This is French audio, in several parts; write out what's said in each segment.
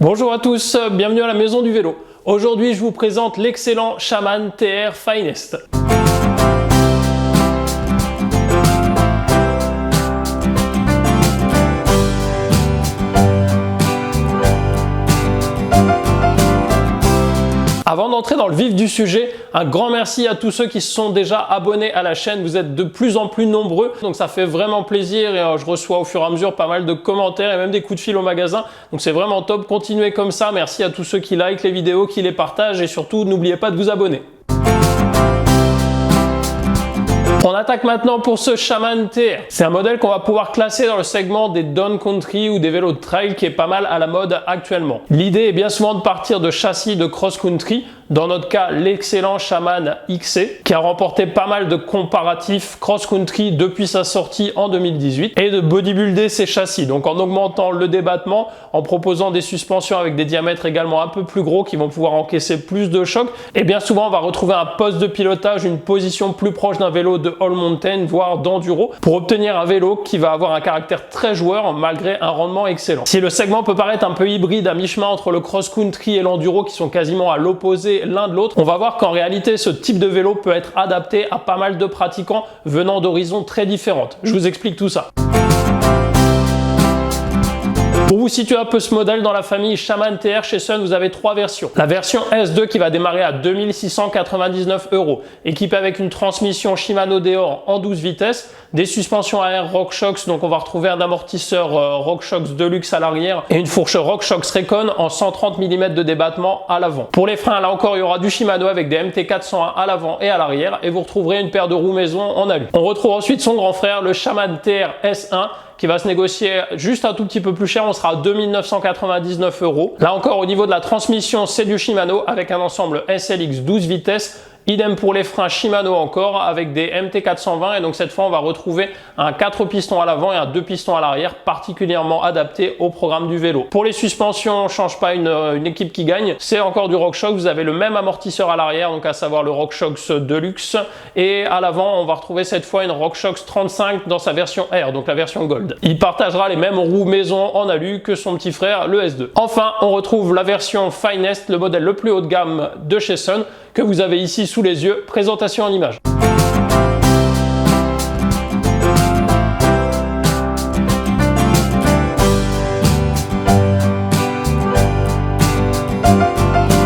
Bonjour à tous, bienvenue à la maison du vélo. Aujourd'hui, je vous présente l'excellent Shaman TR Finest. Avant d'entrer dans le vif du sujet, un grand merci à tous ceux qui se sont déjà abonnés à la chaîne. Vous êtes de plus en plus nombreux, donc ça fait vraiment plaisir et je reçois au fur et à mesure pas mal de commentaires et même des coups de fil au magasin. Donc c'est vraiment top, continuez comme ça. Merci à tous ceux qui likent les vidéos, qui les partagent et surtout n'oubliez pas de vous abonner. On attaque maintenant pour ce Shaman TR. C'est un modèle qu'on va pouvoir classer dans le segment des down country ou des vélos de trail qui est pas mal à la mode actuellement. L'idée est bien souvent de partir de châssis de cross country, dans notre cas l'excellent Shaman XC qui a remporté pas mal de comparatifs cross country depuis sa sortie en 2018 et de bodybuilder ses châssis, donc en augmentant le débattement, en proposant des suspensions avec des diamètres également un peu plus gros qui vont pouvoir encaisser plus de chocs, et bien souvent on va retrouver un poste de pilotage, une position plus proche d'un vélo de all mountain voire d'enduro pour obtenir un vélo qui va avoir un caractère très joueur malgré un rendement excellent. Si le segment peut paraître un peu hybride à mi-chemin entre le cross country et l'enduro qui sont quasiment à l'opposé l'un de l'autre, on va voir qu'en réalité ce type de vélo peut être adapté à pas mal de pratiquants venant d'horizons très différentes. Je vous explique tout ça. Pour vous situer un peu ce modèle dans la famille Shaman TR chez Sun, vous avez trois versions. La version S2 qui va démarrer à 2699 €, équipée avec une transmission Shimano Deore en 12 vitesses, des suspensions à air RockShox, donc on va retrouver un amortisseur RockShox Deluxe à l'arrière et une fourche RockShox Recon en 130 mm de débattement à l'avant. Pour les freins, là encore, il y aura du Shimano avec des MT401 à l'avant et à l'arrière et vous retrouverez une paire de roues maison en alu. On retrouve ensuite son grand frère, le Shaman TR S1, qui va se négocier juste un tout petit peu plus cher, on sera à 2999 €. Là encore, au niveau de la transmission, c'est du Shimano avec un ensemble SLX 12 vitesses. Idem pour les freins Shimano encore avec des MT420 et donc cette fois on va retrouver un 4 pistons à l'avant et un 2 pistons à l'arrière particulièrement adapté au programme du vélo. Pour les suspensions, on ne change pas une équipe qui gagne, c'est encore du RockShox, vous avez le même amortisseur à l'arrière, donc à savoir le RockShox Deluxe, et à l'avant on va retrouver cette fois une RockShox 35 dans sa version R, donc la version Gold. Il partagera les mêmes roues maison en alu que son petit frère le S2. Enfin on retrouve la version Finest, le modèle le plus haut de gamme de chez Sun, que vous avez ici sous les yeux, présentation en images.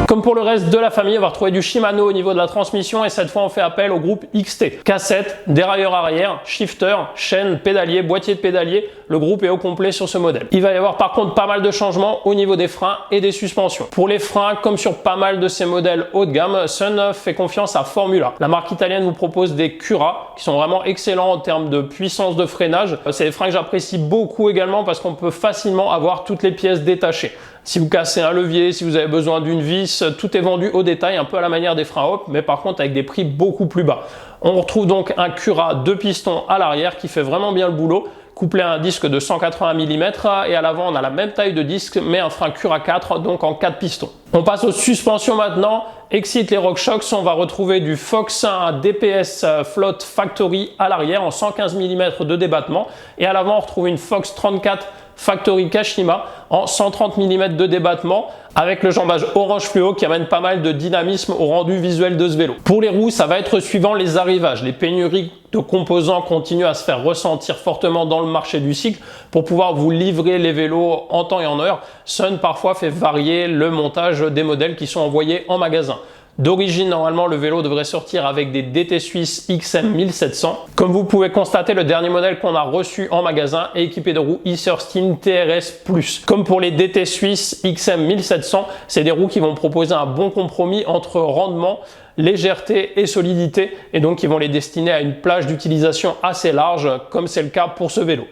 Comme pour le reste de la famille, on va retrouver du Shimano au niveau de la transmission et cette fois on fait appel au groupe XT. Cassette, dérailleur arrière, shifter, chaîne, pédalier, boîtier de pédalier, le groupe est au complet sur ce modèle. Il va y avoir par contre pas mal de changements au niveau des freins et des suspensions. Pour les freins, comme sur pas mal de ces modèles haut de gamme, Sun fait confiance à Formula. La marque italienne vous propose des Cura qui sont vraiment excellents en termes de puissance de freinage. C'est des freins que j'apprécie beaucoup également parce qu'on peut facilement avoir toutes les pièces détachées. Si vous cassez un levier, si vous avez besoin d'une vis, tout est vendu au détail, un peu à la manière des freins Hop, mais par contre avec des prix beaucoup plus bas. On retrouve donc un Cura 2 pistons à l'arrière qui fait vraiment bien le boulot, couplé à un disque de 180 mm et à l'avant on a la même taille de disque mais un frein Cura 4, donc en 4 pistons. On passe aux suspensions maintenant. Excite les RockShox, on va retrouver du Fox 1 DPS Float Factory à l'arrière en 115 mm de débattement et à l'avant on retrouve une Fox 34 Factory Kashima en 130 mm de débattement avec le jambage orange fluo qui amène pas mal de dynamisme au rendu visuel de ce vélo. Pour les roues, ça va être suivant les arrivages. Les pénuries de composants continuent à se faire ressentir fortement dans le marché du cycle. Pour pouvoir vous livrer les vélos en temps et en heure, Sun parfois fait varier le montage des modèles qui sont envoyés en magasin. D'origine, normalement, le vélo devrait sortir avec des DT Suisse XM 1700. Comme vous pouvez constater, le dernier modèle qu'on a reçu en magasin est équipé de roues Iserstein TRS+. Comme pour les DT Suisse XM 1700, c'est des roues qui vont proposer un bon compromis entre rendement, légèreté et solidité, et donc qui vont les destiner à une plage d'utilisation assez large, comme c'est le cas pour ce vélo.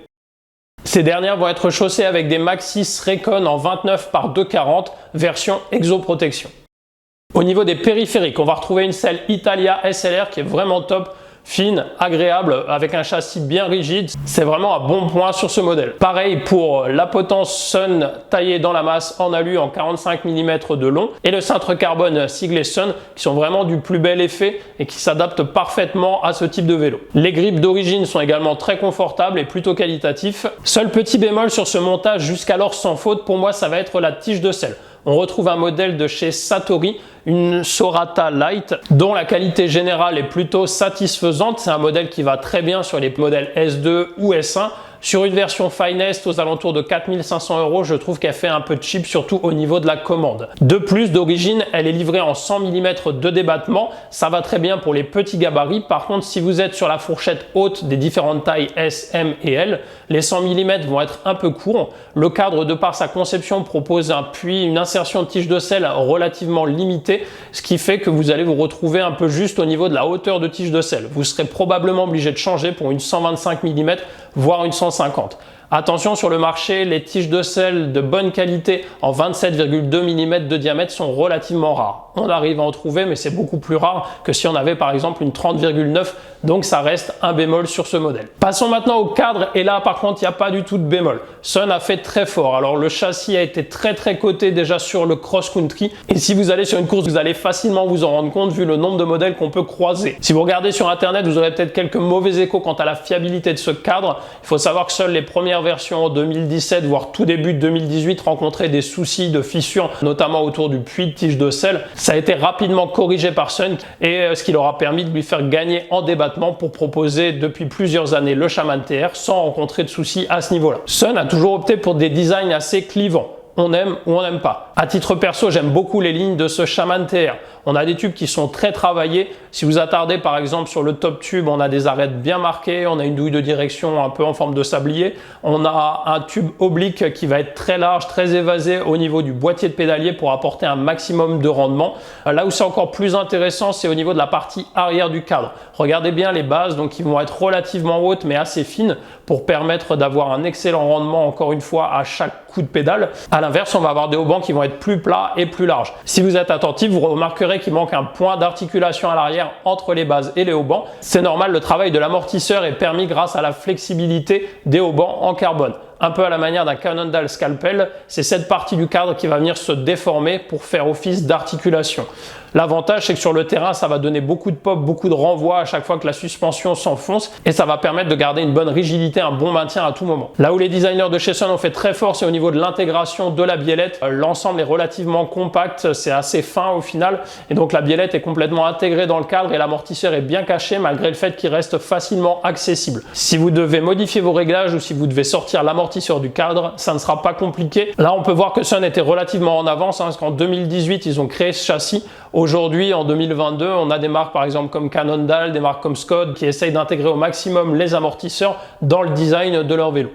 Ces dernières vont être chaussées avec des Maxxis Recon en 29 par 240, version exoprotection. Au niveau des périphériques, on va retrouver une selle Italia SLR qui est vraiment top, fine, agréable, avec un châssis bien rigide. C'est vraiment un bon point sur ce modèle. Pareil pour la potence Sun taillée dans la masse en alu en 45 mm de long et le cintre carbone siglé Sun qui sont vraiment du plus bel effet et qui s'adaptent parfaitement à ce type de vélo. Les grips d'origine sont également très confortables et plutôt qualitatifs. Seul petit bémol sur ce montage jusqu'alors sans faute, pour moi ça va être la tige de selle. On retrouve un modèle de chez Satori, une Sorata Light, dont la qualité générale est plutôt satisfaisante. C'est un modèle qui va très bien sur les modèles S2 ou S1. Sur une version Finest aux alentours de 4 500 €, je trouve qu'elle fait un peu cheap, surtout au niveau de la commande. De plus, d'origine, elle est livrée en 100 mm de débattement. Ça va très bien pour les petits gabarits. Par contre, si vous êtes sur la fourchette haute des différentes tailles S, M et L, les 100 mm vont être un peu courts. Le cadre, de par sa conception, propose un puits, une insertion de tige de selle relativement limitée, ce qui fait que vous allez vous retrouver un peu juste au niveau de la hauteur de tige de selle. Vous serez probablement obligé de changer pour une 125 mm, voire une 150. Attention, sur le marché, les tiges de selle de bonne qualité en 27,2 mm de diamètre sont relativement rares. On arrive à en trouver, mais c'est beaucoup plus rare que si on avait par exemple une 30,9, donc ça reste un bémol sur ce modèle. Passons maintenant au cadre, et là par contre il n'y a pas du tout de bémol. Sun a fait très fort. Alors le châssis a été très coté déjà sur le cross-country, et si vous allez sur une course, vous allez facilement vous en rendre compte vu le nombre de modèles qu'on peut croiser. Si vous regardez sur internet, vous aurez peut-être quelques mauvais échos quant à la fiabilité de ce cadre. Il faut savoir que seules les premières versions en 2017, voire tout début de 2018, rencontraient des soucis de fissures, notamment autour du puits de tige de selle. Ça a été rapidement corrigé par Sun, et ce qui leur a permis de lui faire gagner en débattement pour proposer depuis plusieurs années le Shaman TR sans rencontrer de soucis à ce niveau-là. Sun a toujours opté pour des designs assez clivants. On aime ou on n'aime pas. À titre perso, j'aime beaucoup les lignes de ce Shaman TR. On a des tubes qui sont très travaillés. Si vous attardez par exemple sur le top tube, on a des arêtes bien marquées, on a une douille de direction un peu en forme de sablier. On a un tube oblique qui va être très large, très évasé au niveau du boîtier de pédalier pour apporter un maximum de rendement. Là où c'est encore plus intéressant, c'est au niveau de la partie arrière du cadre. Regardez bien les bases, donc ils vont être relativement hautes mais assez fines pour permettre d'avoir un excellent rendement encore une fois à chaque coup de pédale. À l'inverse, on va avoir des haubans qui vont être plus plats et plus larges. Si vous êtes attentif, vous remarquerez qu'il manque un point d'articulation à l'arrière entre les bases et les haubans. C'est normal, le travail de l'amortisseur est permis grâce à la flexibilité des haubans en carbone. Un peu à la manière d'un Cannondale Scalpel, c'est cette partie du cadre qui va venir se déformer pour faire office d'articulation. L'avantage, c'est que sur le terrain, ça va donner beaucoup de pop, beaucoup de renvoi à chaque fois que la suspension s'enfonce, et ça va permettre de garder une bonne rigidité, un bon maintien à tout moment. Là où les designers de chez Sun ont fait très fort, c'est au niveau de l'intégration de la biellette. L'ensemble est relativement compact, c'est assez fin au final, et donc la biellette est complètement intégrée dans le cadre et l'amortisseur est bien caché malgré le fait qu'il reste facilement accessible. Si vous devez modifier vos réglages ou si vous devez sortir l'amortisseur du cadre, ça ne sera pas compliqué. Là, on peut voir que Sun était relativement en avance, parce qu'en 2018, ils ont créé ce châssis. Aujourd'hui, en 2022, on a des marques par exemple comme Cannondale, des marques comme Scott qui essayent d'intégrer au maximum les amortisseurs dans le design de leur vélo.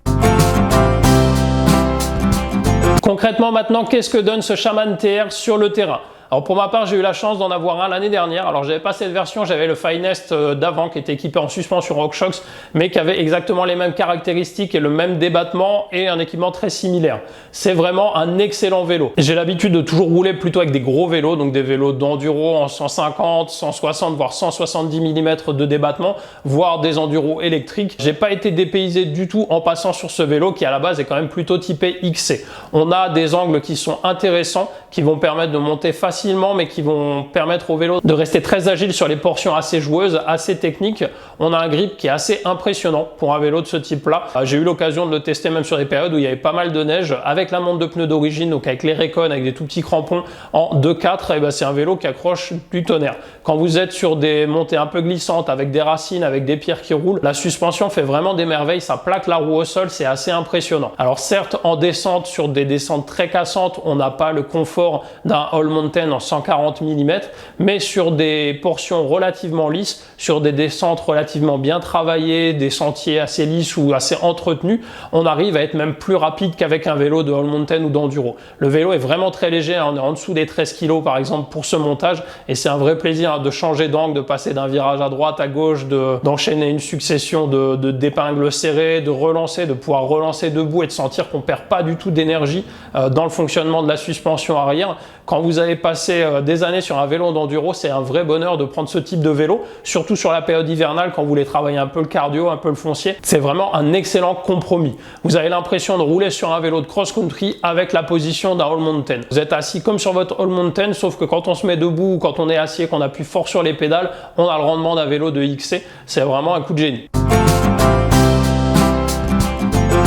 Concrètement maintenant, qu'est-ce que donne ce Shaman TR sur le terrain ? Alors pour ma part, j'ai eu la chance d'en avoir un l'année dernière. Alors j'avais pas cette version, j'avais le Finest d'avant qui était équipé en suspension RockShox, mais qui avait exactement les mêmes caractéristiques et le même débattement et un équipement très similaire. C'est vraiment un excellent vélo. J'ai l'habitude de toujours rouler plutôt avec des gros vélos, donc des vélos d'enduro en 150, 160 voire 170 mm de débattement, voire des enduros électriques. J'ai pas été dépaysé du tout en passant sur ce vélo qui à la base est quand même plutôt typé XC. On a des angles qui sont intéressants, qui vont permettre de monter facilement, mais qui vont permettre au vélo de rester très agile sur les portions assez joueuses, assez techniques. On a un grip qui est assez impressionnant pour un vélo de ce type-là. J'ai eu l'occasion de le tester même sur des périodes où il y avait pas mal de neige avec la monte de pneus d'origine, donc avec les Recon, avec des tout petits crampons en 2/4, et ben c'est un vélo qui accroche du tonnerre. Quand vous êtes sur des montées un peu glissantes, avec des racines, avec des pierres qui roulent, la suspension fait vraiment des merveilles, ça plaque la roue au sol, c'est assez impressionnant. Alors certes, en descente, sur des descentes très cassantes, on n'a pas le confort d'un All Mountain en 140 mm, mais sur des portions relativement lisses, sur des descentes relativement bien travaillées, des sentiers assez lisses ou assez entretenus, on arrive à être même plus rapide qu'avec un vélo de All Mountain ou d'enduro. Le vélo est vraiment très léger, on est en dessous des 13 kg par exemple pour ce montage, et c'est un vrai plaisir de changer d'angle, de passer d'un virage à droite, à gauche, d'enchaîner une succession d'épingles serrées, de relancer, de pouvoir relancer debout et de sentir qu'on perd pas du tout d'énergie dans le fonctionnement de la suspension arrière. Quand vous avez passé passé des années sur un vélo d'enduro, c'est un vrai bonheur de prendre ce type de vélo, surtout sur la période hivernale quand vous voulez travailler un peu le cardio, un peu le foncier. C'est vraiment un excellent compromis. Vous avez l'impression de rouler sur un vélo de cross-country avec la position d'un all mountain. Vous êtes assis comme sur votre all mountain, sauf que quand on se met debout ou quand on est assis et qu'on appuie fort sur les pédales, on a le rendement d'un vélo de XC. C'est vraiment un coup de génie.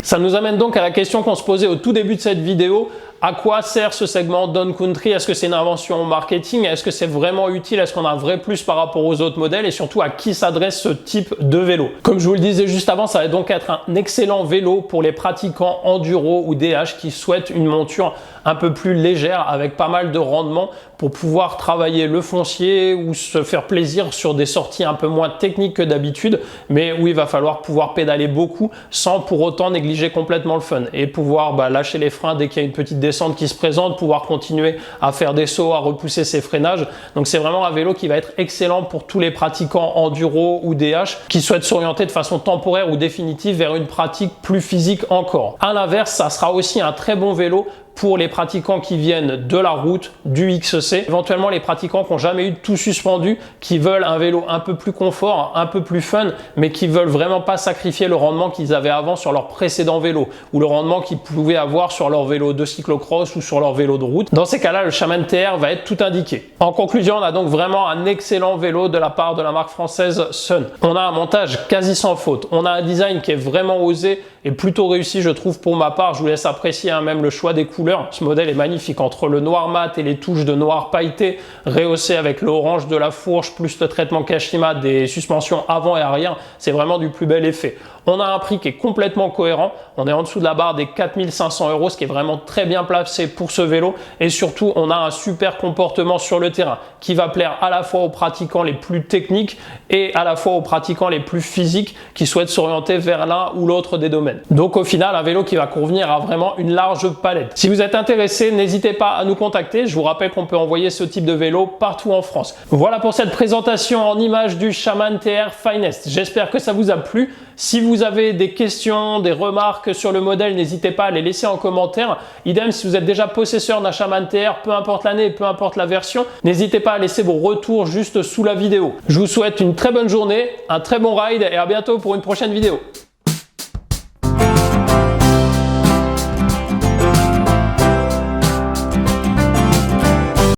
Ça nous amène donc à la question qu'on se posait au tout début de cette vidéo. À quoi sert ce segment Down Country? Est-ce que c'est une invention marketing? Est-ce que c'est vraiment utile? Est-ce qu'on a un vrai plus par rapport aux autres modèles? Et surtout, à qui s'adresse ce type de vélo? Comme je vous le disais juste avant, ça va donc être un excellent vélo pour les pratiquants enduro ou DH qui souhaitent une monture un peu plus légère avec pas mal de rendement pour pouvoir travailler le foncier ou se faire plaisir sur des sorties un peu moins techniques que d'habitude, mais où il va falloir pouvoir pédaler beaucoup sans pour autant négliger complètement le fun et pouvoir lâcher les freins dès qu'il y a une petite descente qui se présente, pouvoir continuer à faire des sauts, à repousser ses freinages. Donc c'est vraiment un vélo qui va être excellent pour tous les pratiquants enduro ou DH qui souhaitent s'orienter de façon temporaire ou définitive vers une pratique plus physique encore. À l'inverse, ça sera aussi un très bon vélo pour les pratiquants qui viennent de la route, du XC, éventuellement les pratiquants qui n'ont jamais eu de tout suspendu, qui veulent un vélo un peu plus confort, un peu plus fun, mais qui veulent vraiment pas sacrifier le rendement qu'ils avaient avant sur leur précédent vélo, ou le rendement qu'ils pouvaient avoir sur leur vélo de cyclocross ou sur leur vélo de route. Dans ces cas-là, le Shaman TR va être tout indiqué. En conclusion, on a donc vraiment un excellent vélo de la part de la marque française Sun. On a un montage quasi sans faute, on a un design qui est vraiment osé et plutôt réussi, je trouve, pour ma part. Je vous laisse apprécier même le choix des couleurs. Ce modèle est magnifique entre le noir mat et les touches de noir pailleté rehaussé avec l'orange de la fourche plus le traitement Kashima des suspensions avant et arrière. C'est vraiment du plus bel effet. On a un prix qui est complètement cohérent. On est en dessous de la barre des 4 500 €, ce qui est vraiment très bien placé pour ce vélo. Et surtout, on a un super comportement sur le terrain qui va plaire à la fois aux pratiquants les plus techniques et à la fois aux pratiquants les plus physiques qui souhaitent s'orienter vers l'un ou l'autre des domaines. Donc au final, un vélo qui va convenir à vraiment une large palette. Si vous êtes intéressé, n'hésitez pas à nous contacter. Je vous rappelle qu'on peut envoyer ce type de vélo partout en France. Voilà pour cette présentation en images du Shaman TR Finest. J'espère que ça vous a plu. Si vous avez des questions, des remarques sur le modèle, n'hésitez pas à les laisser en commentaire. Idem, si vous êtes déjà possesseur d'un Shaman TR, peu importe l'année, peu importe la version, n'hésitez pas à laisser vos retours juste sous la vidéo. Je vous souhaite une très bonne journée, un très bon ride et à bientôt pour une prochaine vidéo.